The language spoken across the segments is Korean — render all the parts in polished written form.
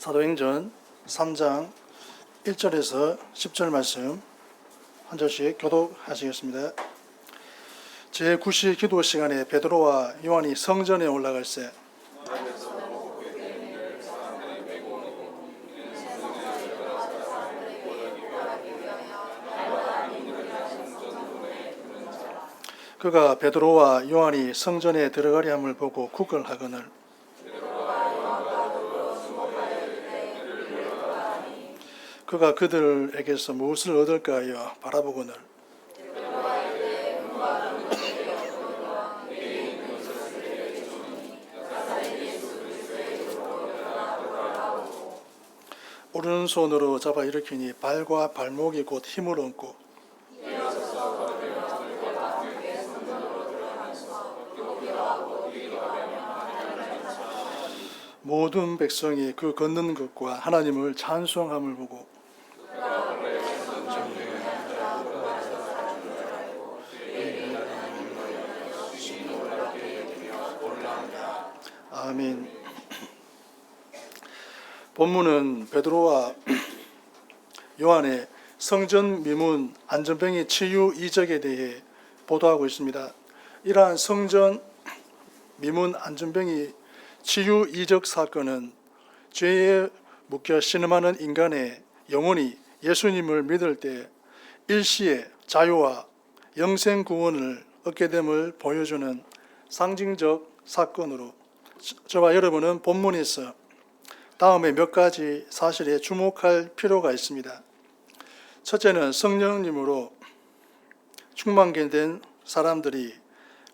사도행전 3장 1절에서 10절 말씀 한 절씩 교독하시겠습니다. 제9시 기도 시간에 베드로와 요한이 성전에 올라갈새 그가 베드로와 요한이 성전에 들어가려 함을 보고 구걸하거늘 그가 그들에게서 무엇을 얻을까 하여 바라보거늘 오른손으로 잡아 일으키니 발과 발목이 곧 힘을 얻고 모든 백성이 그 걷는 것과 하나님을 찬송함을 보고 아멘. 본문은 베드로와 요한의 성전 미문 안전병의 치유 이적에 대해 보도하고 있습니다. 이러한 성전 미문 안전병의 치유 이적 사건은 죄에 묶여 신음하는 인간의 영혼이 예수님을 믿을 때 일시에 자유와 영생 구원을 얻게 됨을 보여주는 상징적 사건으로 저와 여러분은 본문에서 다음에 몇 가지 사실에 주목할 필요가 있습니다. 첫째는 성령님으로 충만케 된 사람들이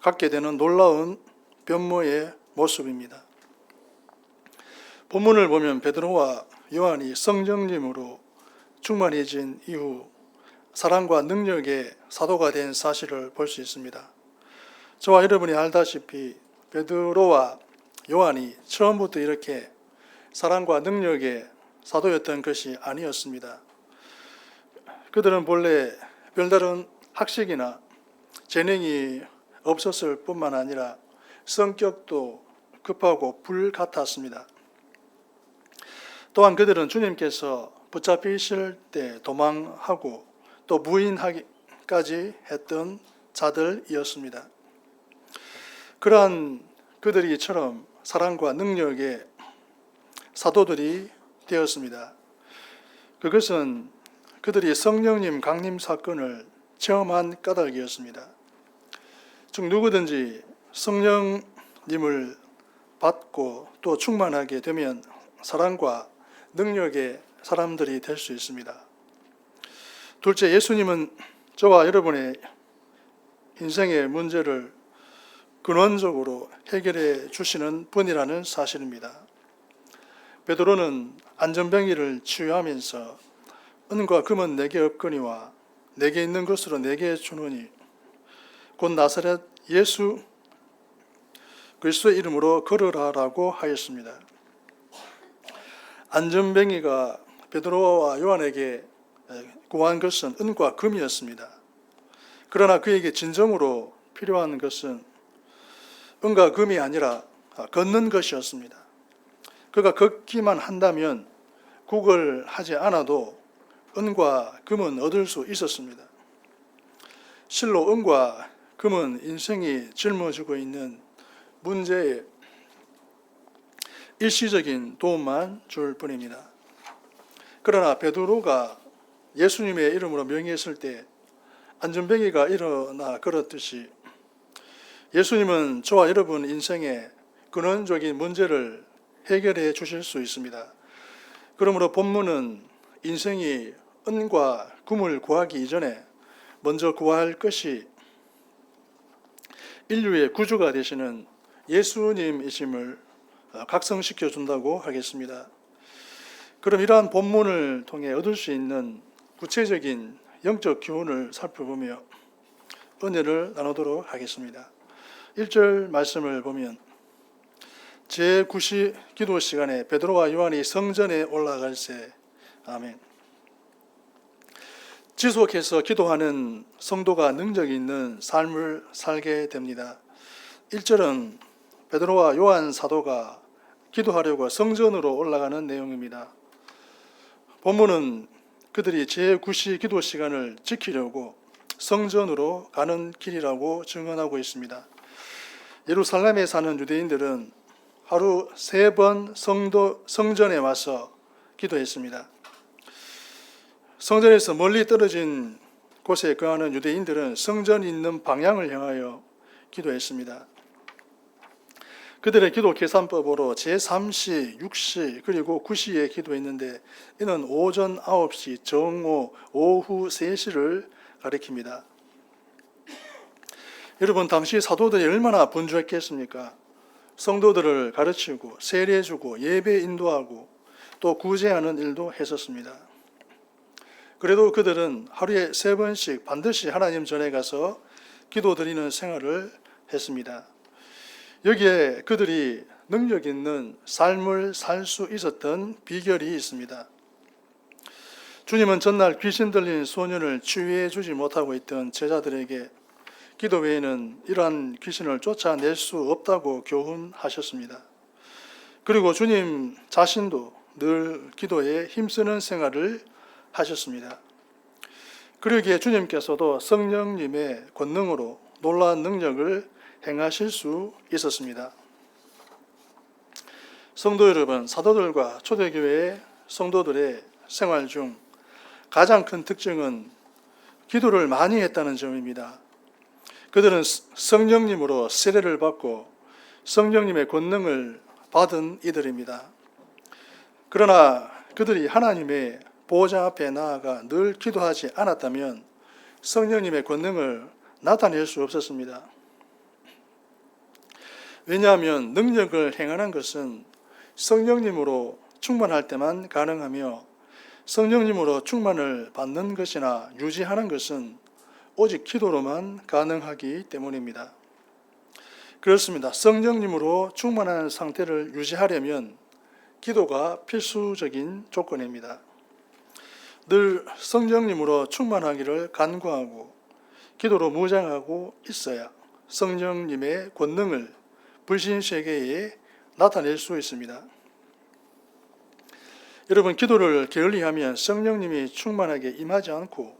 갖게 되는 놀라운 변모의 모습입니다. 본문을 보면 베드로와 요한이 성령님으로 충만해진 이후 사랑과 능력의 사도가 된 사실을 볼 수 있습니다. 저와 여러분이 알다시피 베드로와 요한이 처음부터 이렇게 사랑과 능력의 사도였던 것이 아니었습니다. 그들은 본래 별다른 학식이나 재능이 없었을 뿐만 아니라 성격도 급하고 불같았습니다. 또한 그들은 주님께서 붙잡히실 때 도망하고 또 부인하기까지 했던 자들이었습니다. 그러한 그들이처럼 사랑과 능력의 사도들이 되었습니다. 그것은 그들이 성령님 강림 사건을 체험한 까닭이었습니다. 즉 누구든지 성령님을 받고 또 충만하게 되면 사랑과 능력의 사람들이 될 수 있습니다. 둘째, 예수님은 저와 여러분의 인생의 문제를 근원적으로 해결해 주시는 분이라는 사실입니다. 베드로는 안전병이를 치유하면서 은과 금은 내게 없거니와 내게 있는 것으로 내게 주노니 곧 나사렛 예수 그리스도의 이름으로 걸으라라고 하였습니다. 안전병이가 베드로와 요한에게 구한 것은 은과 금이었습니다. 그러나 그에게 진정으로 필요한 것은 은과 금이 아니라 걷는 것이었습니다. 그가 걷기만 한다면 구걸하지 않아도 은과 금은 얻을 수 있었습니다. 실로 은과 금은 인생이 짊어지고 있는 문제에 일시적인 도움만 줄 뿐입니다. 그러나 베드로가 예수님의 이름으로 명의했을 때 안전병이가 일어나 걸었듯이 예수님은 저와 여러분 인생의 근원적인 문제를 해결해 주실 수 있습니다. 그러므로 본문은 인생이 은과 금을 구하기 이전에 먼저 구할 것이 인류의 구주가 되시는 예수님이심을 각성시켜 준다고 하겠습니다. 그럼 이러한 본문을 통해 얻을 수 있는 구체적인 영적 교훈을 살펴보며 은혜를 나누도록 하겠습니다. 1절 말씀을 보면 제9시 기도 시간에 베드로와 요한이 성전에 올라갈새 아멘. 지속해서 기도하는 성도가 능력이 있는 삶을 살게 됩니다. 1절은 베드로와 요한 사도가 기도하려고 성전으로 올라가는 내용입니다. 본문은 그들이 제9시 기도 시간을 지키려고 성전으로 가는 길이라고 증언하고 있습니다. 예루살렘에 사는 유대인들은 하루 3번 성전에 와서 기도했습니다. 성전에서 멀리 떨어진 곳에 거하는 유대인들은 성전이 있는 방향을 향하여 기도했습니다. 그들의 기도 계산법으로 제3시, 6시, 그리고 9시에 기도했는데 이는 오전 9시, 정오, 오후 3시를 가리킵니다. 여러분, 당시 사도들이 얼마나 분주했겠습니까? 성도들을 가르치고 세례주고 예배 인도하고 또 구제하는 일도 했었습니다. 그래도 그들은 하루에 3번씩 반드시 하나님 전에 가서 기도드리는 생활을 했습니다. 여기에 그들이 능력 있는 삶을 살 수 있었던 비결이 있습니다. 주님은 전날 귀신 들린 소년을 치유해 주지 못하고 있던 제자들에게 기도 외에는 이러한 귀신을 쫓아낼 수 없다고 교훈하셨습니다. 그리고 주님 자신도 늘 기도에 힘쓰는 생활을 하셨습니다. 그러기에 주님께서도 성령님의 권능으로 놀라운 능력을 행하실 수 있었습니다. 성도 여러분, 사도들과 초대교회의 성도들의 생활 중 가장 큰 특징은 기도를 많이 했다는 점입니다. 그들은 성령님으로 세례를 받고 성령님의 권능을 받은 이들입니다. 그러나 그들이 하나님의 보호자 앞에 나아가 늘 기도하지 않았다면 성령님의 권능을 나타낼 수 없었습니다. 왜냐하면 능력을 행하는 것은 성령님으로 충만할 때만 가능하며 성령님으로 충만을 받는 것이나 유지하는 것은 오직 기도로만 가능하기 때문입니다. 그렇습니다. 성령님으로 충만한 상태를 유지하려면 기도가 필수적인 조건입니다. 늘 성령님으로 충만하기를 간구하고 기도로 무장하고 있어야 성령님의 권능을 불신세계에 나타낼 수 있습니다. 여러분, 기도를 게을리하면 성령님이 충만하게 임하지 않고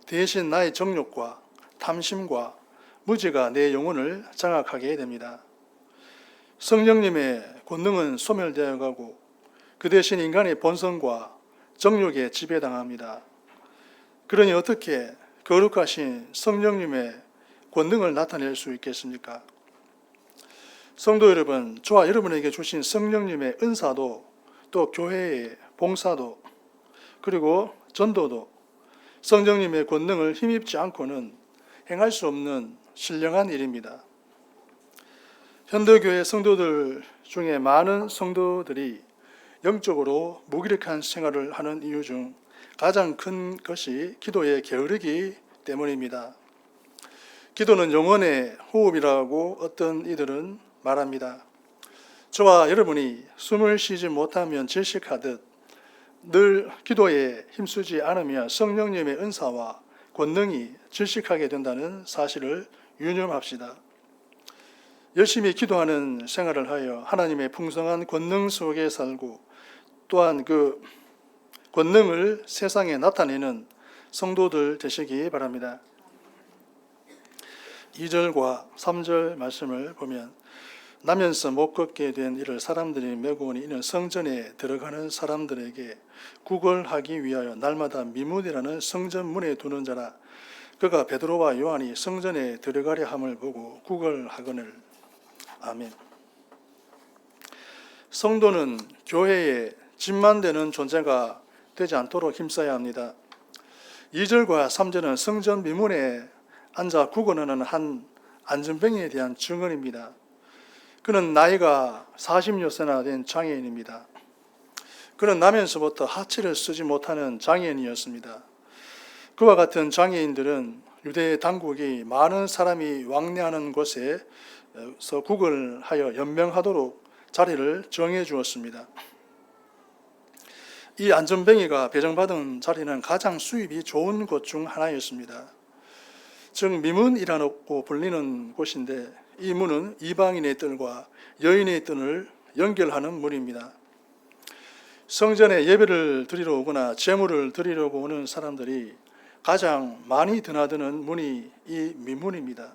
대신 나의 정욕과 탐심과 무지가 내 영혼을 장악하게 됩니다. 성령님의 권능은 소멸되어 가고 그 대신 인간의 본성과 정욕에 지배당합니다. 그러니 어떻게 거룩하신 성령님의 권능을 나타낼 수 있겠습니까? 성도 여러분, 저와 여러분에게 주신 성령님의 은사도 또 교회의 봉사도 그리고 전도도 성령님의 권능을 힘입지 않고는 행할 수 없는 신령한 일입니다. 현대교회 성도들 중에 많은 성도들이 영적으로 무기력한 생활을 하는 이유 중 가장 큰 것이 기도에 게으르기 때문입니다. 기도는 영혼의 호흡이라고 어떤 이들은 말합니다. 저와 여러분이 숨을 쉬지 못하면 질식하듯 늘 기도에 힘쓰지 않으면 성령님의 은사와 권능이 질식하게 된다는 사실을 유념합시다. 열심히 기도하는 생활을 하여 하나님의 풍성한 권능 속에 살고 또한 그 권능을 세상에 나타내는 성도들 되시기 바랍니다. 2절과 3절 말씀을 보면 나면서 못 걷게 된 이를 사람들이 메고 오니 이는 성전에 들어가는 사람들에게 구걸하기 위하여 날마다 미문이라는 성전 문에 두는 자라. 그가 베드로와 요한이 성전에 들어가려 함을 보고 구걸하거늘. 아멘. 성도는 교회에 짐만 되는 존재가 되지 않도록 힘써야 합니다. 2절과 3절은 성전 미문에 앉아 구걸하는 한 안전병에 대한 증언입니다. 그는 나이가 40여 세나 된 장애인입니다. 그는 나면서부터 하체를 쓰지 못하는 장애인이었습니다. 그와 같은 장애인들은 유대 당국이 많은 사람이 왕래하는 곳에서 구걸하여 연명하도록 자리를 정해 주었습니다. 이 안전뱅이가 배정받은 자리는 가장 수입이 좋은 곳 중 하나였습니다. 즉 미문이라고 불리는 곳인데 이 문은 이방인의 뜰과 여인의 뜰을 연결하는 문입니다. 성전에 예배를 드리러 오거나 제물을 드리려고 오는 사람들이 가장 많이 드나드는 문이 이 미문입니다.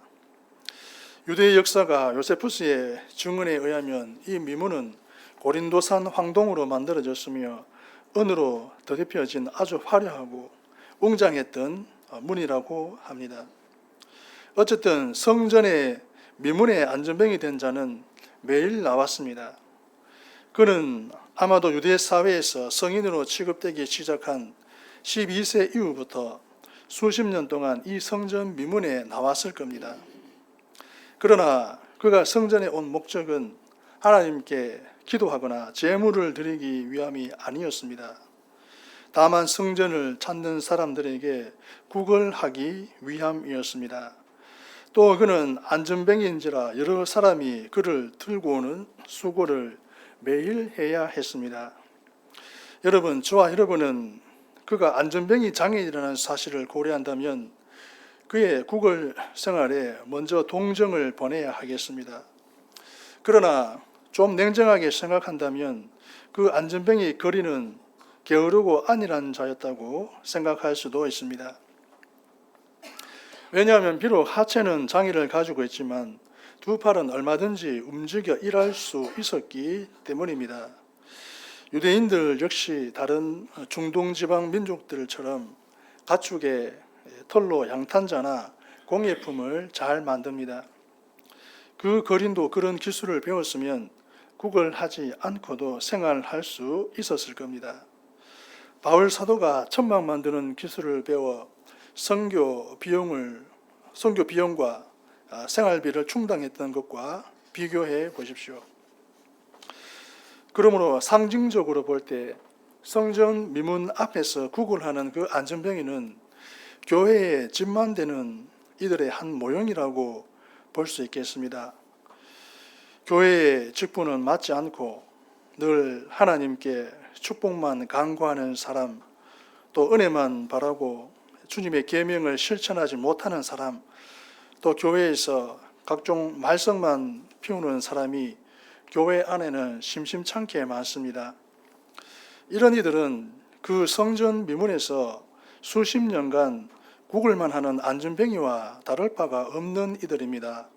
유대의 역사가 요세푸스의 증언에 의하면 이 미문은 고린도산 황동으로 만들어졌으며 은으로 더듬혀진 아주 화려하고 웅장했던 문이라고 합니다. 어쨌든 성전의 미문에 안전병이 된 자는 매일 나왔습니다. 그는 아마도 유대 사회에서 성인으로 취급되기 시작한 12세 이후부터 수십 년 동안 이 성전 미문에 나왔을 겁니다. 그러나 그가 성전에 온 목적은 하나님께 기도하거나 제물을 드리기 위함이 아니었습니다. 다만 성전을 찾는 사람들에게 구걸하기 위함이었습니다. 또 그는 안전병인지라 여러 사람이 그를 들고 오는 수고를 매일 해야 했습니다. 여러분, 저와 여러분은 그가 안전병이 장애인이라는 사실을 고려한다면 그의 구걸 생활에 먼저 동정을 보내야 하겠습니다. 그러나 좀 냉정하게 생각한다면 그 안전병이 거리는 게으르고 안일한 자였다고 생각할 수도 있습니다. 왜냐하면 비록 하체는 장애를 가지고 있지만 두 팔은 얼마든지 움직여 일할 수 있었기 때문입니다. 유대인들 역시 다른 중동지방 민족들처럼 가축의 털로 양탄자나 공예품을 잘 만듭니다. 그 거린도 그런 기술을 배웠으면 구걸하지 않고도 생활할 수 있었을 겁니다. 바울 사도가 천막 만드는 기술을 배워 선교 비용과 생활비를 충당했던 것과 비교해 보십시오. 그러므로 상징적으로 볼 때 성전 미문 앞에서 구걸하는 그 안전병이는 교회에 집만 되는 이들의 한 모형이라고 볼 수 있겠습니다. 교회의 직분은 맡지 않고 늘 하나님께 축복만 간구하는 사람, 또 은혜만 바라고 주님의 계명을 실천하지 못하는 사람, 또 교회에서 각종 말썽만 피우는 사람이 교회 안에는 심심찮게 많습니다. 이런 이들은 그 성전 미문에서 수십 년간 구걸만 하는 안전뱅이와 다를 바가 없는 이들입니다.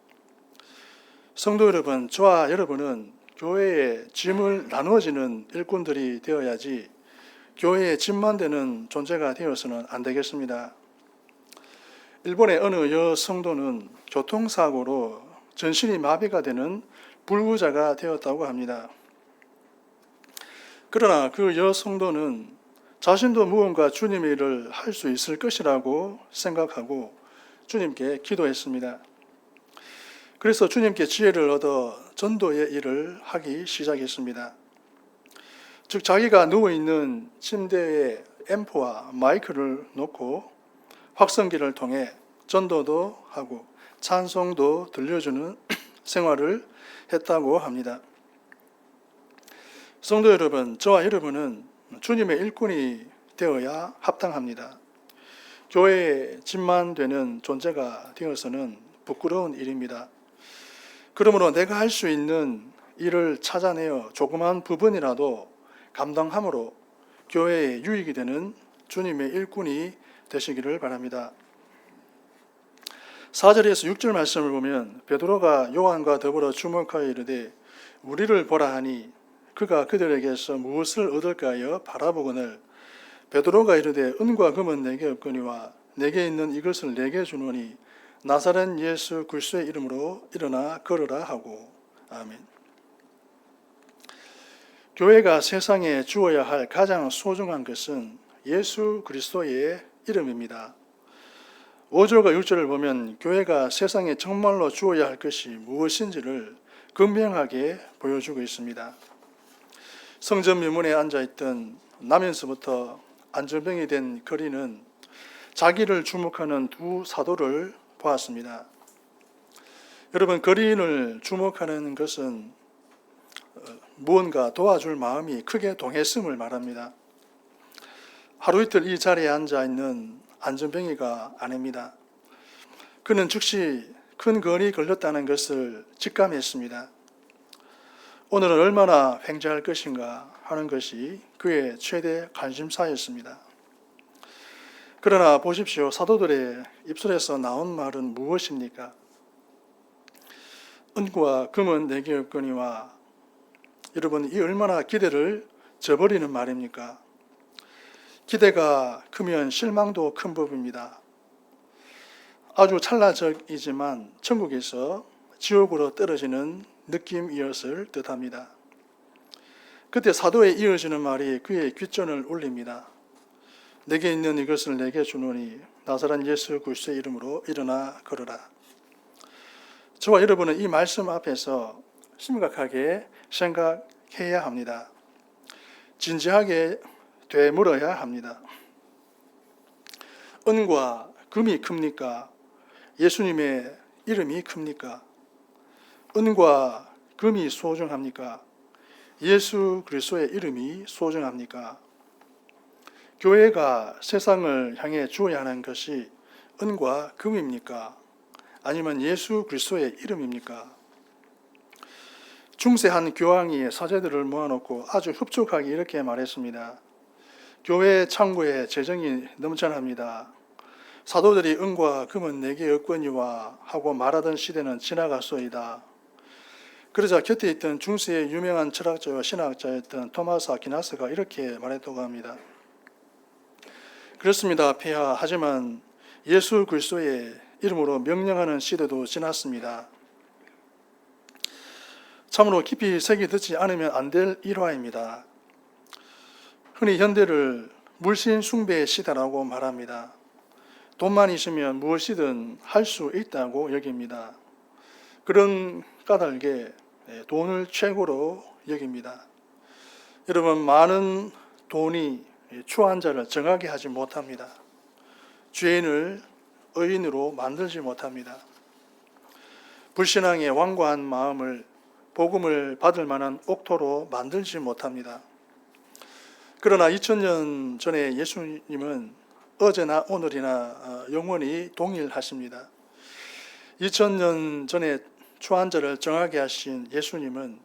성도 여러분, 저와 여러분은 교회에 짐을 나누어지는 일꾼들이 되어야지 교회에 짐만 되는 존재가 되어서는 안 되겠습니다. 일본의 어느 여성도는 교통사고로 전신이 마비가 되는 불구자가 되었다고 합니다. 그러나 그 여성도는 자신도 무언가 주님의 일을 할 수 있을 것이라고 생각하고 주님께 기도했습니다. 그래서 주님께 지혜를 얻어 전도의 일을 하기 시작했습니다. 즉 자기가 누워있는 침대에 앰프와 마이크를 놓고 확성기를 통해 전도도 하고 찬송도 들려주는 생활을 했다고 합니다. 성도 여러분, 저와 여러분은 주님의 일꾼이 되어야 합당합니다. 교회에 짐만 되는 존재가 되어서는 부끄러운 일입니다. 그러므로 내가 할 수 있는 일을 찾아내어 조그만 부분이라도 감당함으로 교회에 유익이 되는 주님의 일꾼이 되시기를 바랍니다. 4절에서 6절 말씀을 보면 베드로가 요한과 더불어 주목하여 이르되 우리를 보라 하니 그가 그들에게서 무엇을 얻을까 하여 바라보거늘 베드로가 이르되 은과 금은 내게 없거니와 내게 있는 이것을 내게 주노니 나사렛 예수 그리스도의 이름으로 일어나 걸으라 하고. 아멘. 교회가 세상에 주어야 할 가장 소중한 것은 예수 그리스도의 이름입니다. 5절과 6절을 보면 교회가 세상에 정말로 주어야 할 것이 무엇인지를 분명하게 보여주고 있습니다. 성전 미문에 앉아있던 나면서부터 안전병이 된 거리는 자기를 주목하는 두 사도를 보았습니다. 여러분, 거리인을 주목하는 것은 무언가 도와줄 마음이 크게 동했음을 말합니다. 하루 이틀 이 자리에 앉아있는 안전병이가 아닙니다. 그는 즉시 큰 건이 걸렸다는 것을 직감했습니다. 오늘은 얼마나 횡재할 것인가 하는 것이 그의 최대 관심사였습니다. 그러나 보십시오. 사도들의 입술에서 나온 말은 무엇입니까? 은과 금은 내게 없거니와, 여러분, 이 얼마나 기대를 저버리는 말입니까? 기대가 크면 실망도 큰 법입니다. 아주 찰나적이지만 천국에서 지옥으로 떨어지는 느낌이었을 듯합니다. 그때 사도에 이어지는 말이 그의 귓전을 울립니다. 내게 있는 이것을 내게 주노니 나사렛 예수 그리스도의 이름으로 일어나 걸어라. 저와 여러분은 이 말씀 앞에서 심각하게 생각해야 합니다. 진지하게 되물어야 합니다. 은과 금이 큽니까? 예수님의 이름이 큽니까? 은과 금이 소중합니까? 예수 그리스도의 이름이 소중합니까? 교회가 세상을 향해 주어야 하는 것이 은과 금입니까? 아니면 예수 그리스도의 이름입니까? 중세 한 교황이 사제들을 모아놓고 아주 흡족하게 이렇게 말했습니다. 교회 창고에 재정이 넘쳐납니다. 사도들이 은과 금은 내게 없거니와 하고 말하던 시대는 지나갔소이다. 그러자 곁에 있던 중세의 유명한 철학자와 신학자였던 토마스 아퀴나스가 이렇게 말했다고 합니다. 그렇습니다, 폐하. 하지만 예수 그리스도의 이름으로 명령하는 시대도 지났습니다. 참으로 깊이 새겨 듣지 않으면 안 될 일화입니다. 흔히 현대를 물신 숭배의 시대라고 말합니다. 돈만 있으면 무엇이든 할 수 있다고 여깁니다. 그런 까닭에 돈을 최고로 여깁니다. 여러분, 많은 돈이 추한 자를 정하게 하지 못합니다. 죄인을 의인으로 만들지 못합니다. 불신앙의 완고한 마음을 복음을 받을 만한 옥토로 만들지 못합니다. 그러나 2000년 전에 예수님은 어제나 오늘이나 영원히 동일하십니다. 2000년 전에 추한 자를 정하게 하신 예수님은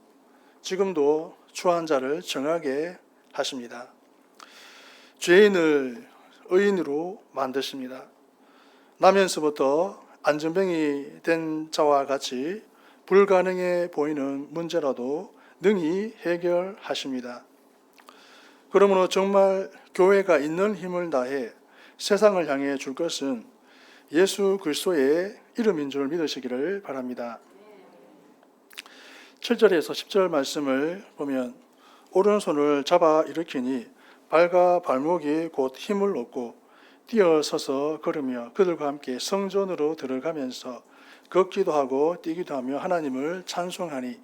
지금도 추한 자를 정하게 하십니다. 죄인을 의인으로 만드십니다. 나면서부터 안전병이 된 자와 같이 불가능해 보이는 문제라도 능히 해결하십니다. 그러므로 정말 교회가 있는 힘을 다해 세상을 향해 줄 것은 예수 그리스도의 이름인 줄 믿으시기를 바랍니다. 7절에서 10절 말씀을 보면 오른손을 잡아 일으키니 발과 발목이 곧 힘을 얻고 뛰어서서 걸으며 그들과 함께 성전으로 들어가면서 걷기도 하고 뛰기도 하며 하나님을 찬송하니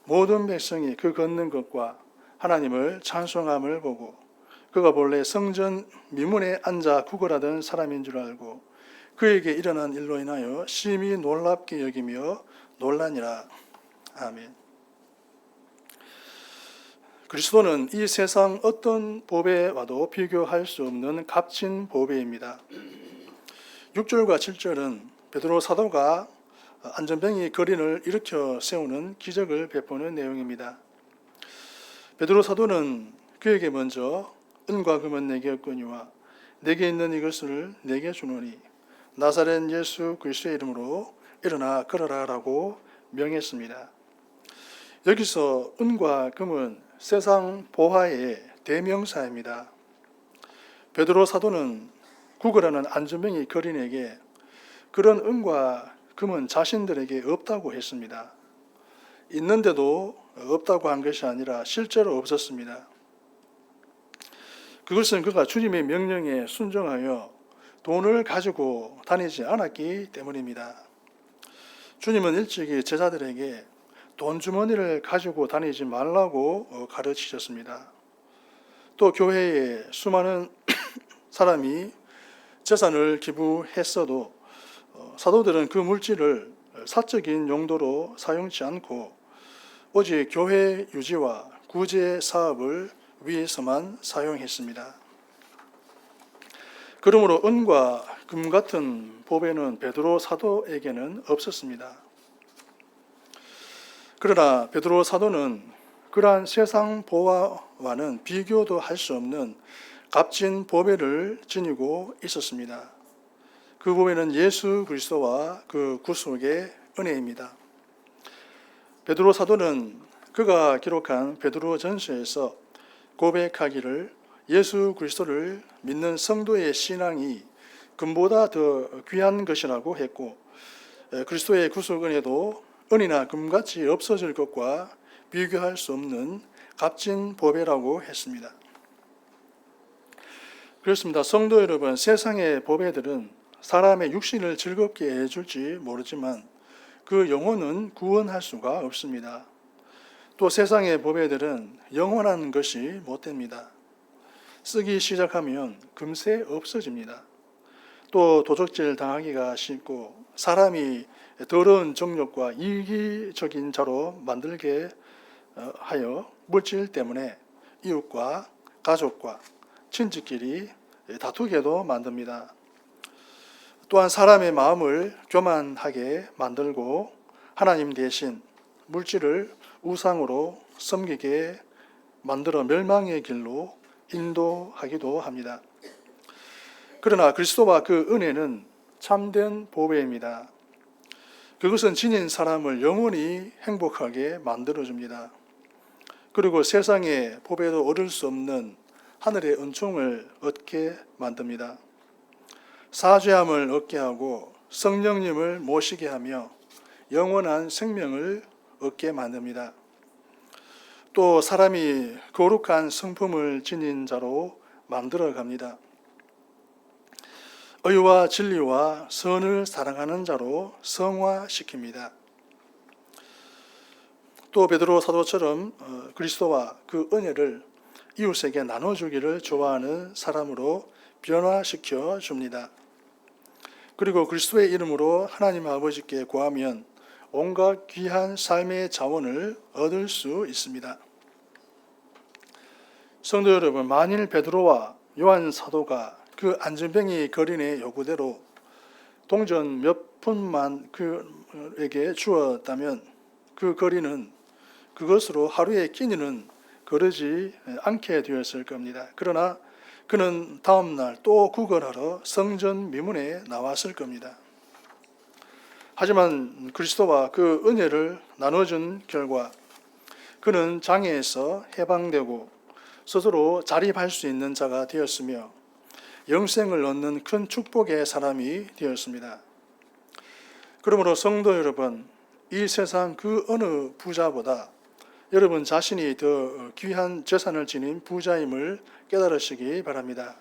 모든 백성이 그 걷는 것과 하나님을 찬송함을 보고 그가 본래 성전 미문에 앉아 구걸하던 사람인 줄 알고 그에게 일어난 일로 인하여 심히 놀랍게 여기며 놀라니라. 아멘. 그리스도는 이 세상 어떤 보배와도 비교할 수 없는 값진 보배입니다. 6절과 7절은 베드로 사도가 안전병이 거린을 일으켜 세우는 기적을 베푸는 내용입니다. 베드로 사도는 그에게 먼저 은과 금은 내게 없거니와 내게 있는 이것을 내게 주노니 나사렛 예수 그리스도의 이름으로 일어나 걸어라 라고 명했습니다. 여기서 은과 금은 세상 보화의 대명사입니다. 베드로 사도는 구걸하는 안전병이 거린에게 그런 은과 금은 자신들에게 없다고 했습니다. 있는데도 없다고 한 것이 아니라 실제로 없었습니다. 그것은 그가 주님의 명령에 순종하여 돈을 가지고 다니지 않았기 때문입니다. 주님은 일찍이 제자들에게 돈 주머니를 가지고 다니지 말라고 가르치셨습니다. 또 교회에 수많은 사람이 재산을 기부했어도 사도들은 그 물질을 사적인 용도로 사용치 않고 오직 교회 유지와 구제 사업을 위해서만 사용했습니다. 그러므로 은과 금 같은 보배는 베드로 사도에게는 없었습니다. 그러나 베드로 사도는 그러한 세상 보화와는 비교도 할 수 없는 값진 보배를 지니고 있었습니다. 그 보배는 예수 그리스도와 그 구속의 은혜입니다. 베드로 사도는 그가 기록한 베드로 전서에서 고백하기를 예수 그리스도를 믿는 성도의 신앙이 금보다 더 귀한 것이라고 했고, 그리스도의 구속 은혜도 은이나 금같이 없어질 것과 비교할 수 없는 값진 보배라고 했습니다. 그렇습니다. 성도 여러분, 세상의 보배들은 사람의 육신을 즐겁게 해줄지 모르지만 그 영혼은 구원할 수가 없습니다. 또 세상의 보배들은 영원한 것이 못 됩니다. 쓰기 시작하면 금세 없어집니다. 또 도적질 당하기가 쉽고 사람이 더러운 정욕과 이기적인 자로 만들게 하여 물질 때문에 이웃과 가족과 친지끼리 다투게도 만듭니다. 또한 사람의 마음을 교만하게 만들고 하나님 대신 물질을 우상으로 섬기게 만들어 멸망의 길로 인도하기도 합니다. 그러나 그리스도와 그 은혜는 참된 보배입니다. 그것은 지닌 사람을 영원히 행복하게 만들어줍니다. 그리고 세상의 보배도 얻을 수 없는 하늘의 은총을 얻게 만듭니다. 사죄함을 얻게 하고 성령님을 모시게 하며 영원한 생명을 얻게 만듭니다. 또 사람이 거룩한 성품을 지닌 자로 만들어 갑니다. 의와 진리와 선을 사랑하는 자로 성화시킵니다. 또 베드로 사도처럼 그리스도와 그 은혜를 이웃에게 나눠주기를 좋아하는 사람으로 변화시켜 줍니다. 그리고 그리스도의 이름으로 하나님 아버지께 구하면 온갖 귀한 삶의 자원을 얻을 수 있습니다. 성도 여러분, 만일 베드로와 요한 사도가 그 안전뱅이 거린의 요구대로 동전 몇 푼만 그에게 주었다면 그 거린은 그것으로 하루에 끼니는 거르지 않게 되었을 겁니다. 그러나 그는 다음날 또 구걸하러 성전 미문에 나왔을 겁니다. 하지만 그리스도와 그 은혜를 나눠준 결과 그는 장애에서 해방되고 스스로 자립할 수 있는 자가 되었으며 영생을 얻는 큰 축복의 사람이 되었습니다. 그러므로 성도 여러분, 이 세상 그 어느 부자보다 여러분 자신이 더 귀한 재산을 지닌 부자임을 깨달으시기 바랍니다.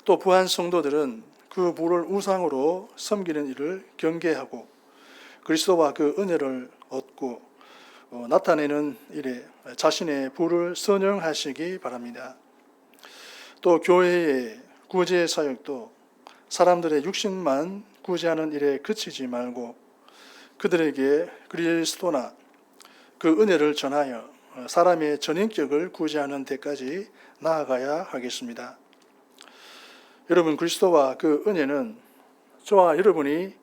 또 부한 성도들은 그 부를 우상으로 섬기는 일을 경계하고 그리스도와 그 은혜를 얻고 나타내는 일에 자신의 부를 선용하시기 바랍니다. 또 교회의 구제 사역도 사람들의 육신만 구제하는 일에 그치지 말고 그들에게 그리스도나 그 은혜를 전하여 사람의 전인격을 구제하는 데까지 나아가야 하겠습니다. 여러분, 그리스도와 그 은혜는 저와 여러분이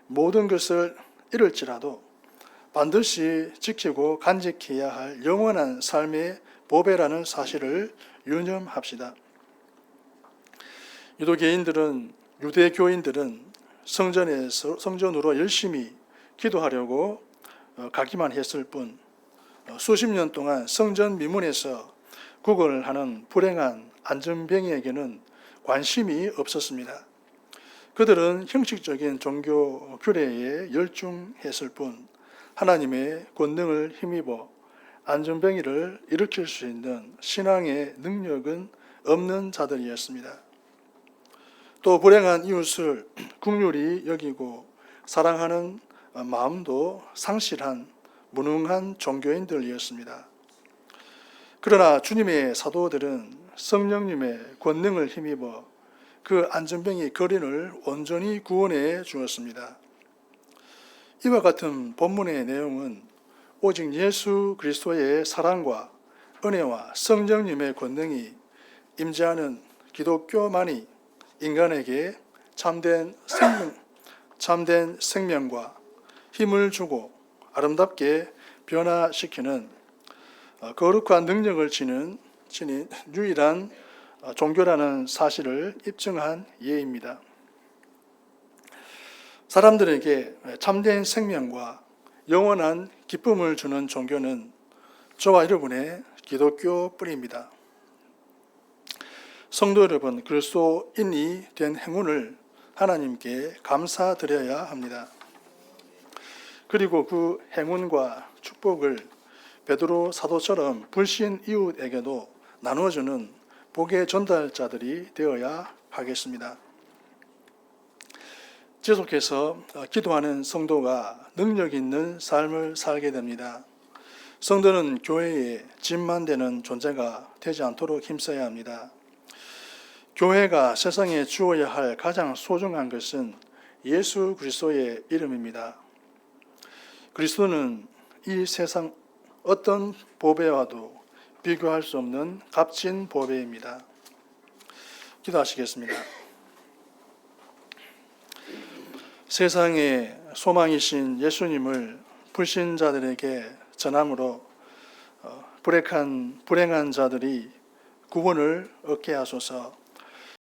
모든 것을 잃을지라도 반드시 지키고 간직해야 할 영원한 삶의 보배라는 사실을 유념합시다. 유대교인들은 성전으로 열심히 기도하려고 가기만 했을 뿐 수십 년 동안 성전 미문에서 구걸하는 불행한 안전뱅이에게는 관심이 없었습니다. 그들은 형식적인 종교 규례에 열중했을 뿐 하나님의 권능을 힘입어 안전뱅이를 일으킬 수 있는 신앙의 능력은 없는 자들이었습니다. 또 불행한 이웃을 긍휼히 여기고 사랑하는 마음도 상실한 무능한 종교인들이었습니다. 그러나 주님의 사도들은 성령님의 권능을 힘입어 그 안전뱅이 거린을 온전히 구원해 주었습니다. 이와 같은 본문의 내용은 오직 예수 그리스도의 사랑과 은혜와 성령님의 권능이 임재하는 기독교만이 인간에게 참된 생명과 힘을 주고 아름답게 변화시키는 거룩한 능력을 지닌 유일한 종교라는 사실을 입증한 예입니다. 사람들에게 참된 생명과 영원한 기쁨을 주는 종교는 저와 여러분의 기독교뿐입니다. 성도 여러분, 그리스도인이 된 행운을 하나님께 감사드려야 합니다. 그리고 그 행운과 축복을 베드로 사도처럼 불신 이웃에게도 나눠주는 복의 전달자들이 되어야 하겠습니다. 지속해서 기도하는 성도가 능력 있는 삶을 살게 됩니다. 성도는 교회의 짐만 되는 존재가 되지 않도록 힘써야 합니다. 교회가 세상에 주어야 할 가장 소중한 것은 예수 그리스도의 이름입니다. 그리스도는 이 세상 어떤 보배와도 비교할 수 없는 값진 보배입니다. 기도하시겠습니다. 세상의 소망이신 예수님을 불신자들에게 전함으로 불행한 자들이 구원을 얻게 하소서.